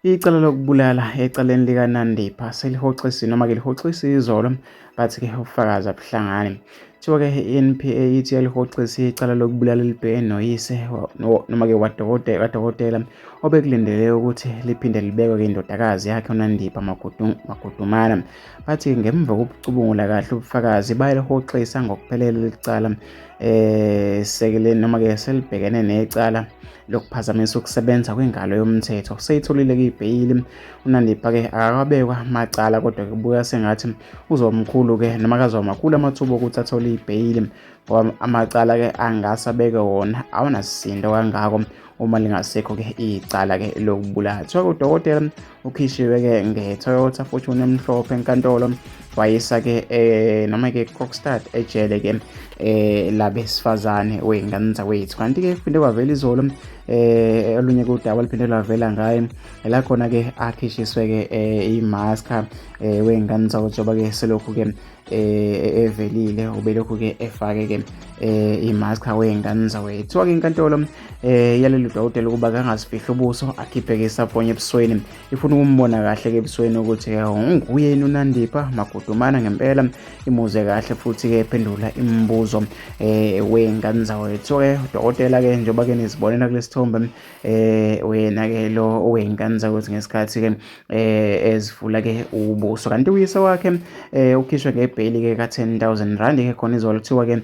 Icala lokubulala ecaleni likaNandipha selihoxiswe noma-ke lihoxiswe izolo, bathi-ke ubufakazi abuhlangani. Kuthiwa-ke i-NPA ithi yalihoxisa icala lokubulala elibhekene noyise noma-ke kadokotela obekulindeleke ukuthi liphinde libekwe-ke indodakazi yakhe uNandipha Magudumana. Bathi ngemva kokucubungula kahle ubufakazi bayalihoxisa ngokuphelele leli cala noma-ke selibhekene necala lokuphazamisa ukusebenza kwengalo yomthetho. Seyitholile-ke ibheyili. uNandipha-ke akakabekwa macala, kodwa kubuka sengathi uzomkhulu-ke noma kazomakhulu amathuba okuthi athole ibheyili, ngoba amacala-ke angase abeke wona awunasisindo kangako uma lingasekho-ke icala-ke lokubulala. Kuthiwa udokotela ukhishiwe-ke nge-Toyota Fortune emhlophe enkantolo, wayisa-ke noma-ke Kokstad ejele-ke labesifazane wey'ngane zakwethu. Kanti-ke kuphinde kwavela izolo olunye-ke udaba liphinde lwavela ngaye la khona-ke akhishiswe-ke imaska wey'ngane zawo, njengoba-ke selokhu-ke evelile ubelokhu-ke efake-ke imaska wey'ngane zawethu. Kuthiwa-ke inkantolo yaleli dokotela ukuba kangasifihli ubuso, akhiphe-ke isafonyo ebusweni, ifuna ukumbona kahle-ke ebusweni ukuthi unguye yini uNandipha Magudumana ngempela, imuze kahle futhi-ke ephendula imibuzo wey'ngane zawethu. Kuthiwa-ke udokotela-ke njengoba-ke nizibonela kulesi sithombe wena-ke lo wey'ngane zawethu ngesikhathi-ke ezivula-ke ubuso, kanti uyise wakhe ukhishwe ngebheyili-ke ka-R10,000 khona izolo. Kuthiwa-ke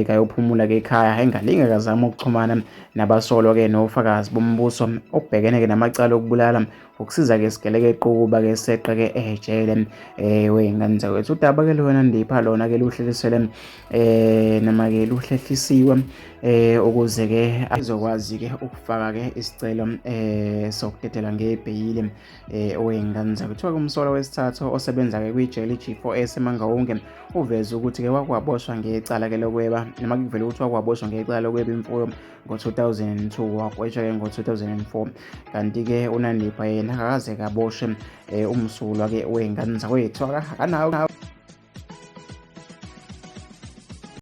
kayophumula-ke ekhaya, engalinge kazama ukuxhumana nabasolwa-ke nofakazi bombuso okubhekene-ke namacala okubulala, ukusiza-ke sigelekeqe ukuba-ke seqe-ke ejele wey'ngane zawethu. Udaba-ke lweNandipha lona-ke luhlehlisele noma-ke luhlehlisiwe ukuze-ke azokwazi-ke ukufaka-ke isicelo sokudedela ngebheyili wey'ngane zakhe. Kuthiwa kumsolwa wesithathu osebenza-ke kwijele i-G4 eseMangaung uveze ukuthi-ke wakwaboshwa ngecala-ke lokweba, noma kuvele ukuthi wakwaboshwa ngecala lokweba imfuyo ngo-2002, wagwetshwa-ke ngo-2004. Kanti-ke uNandipha yena akaze kaboshwe umsulwa-ke wey'ngane zakwethu akanawo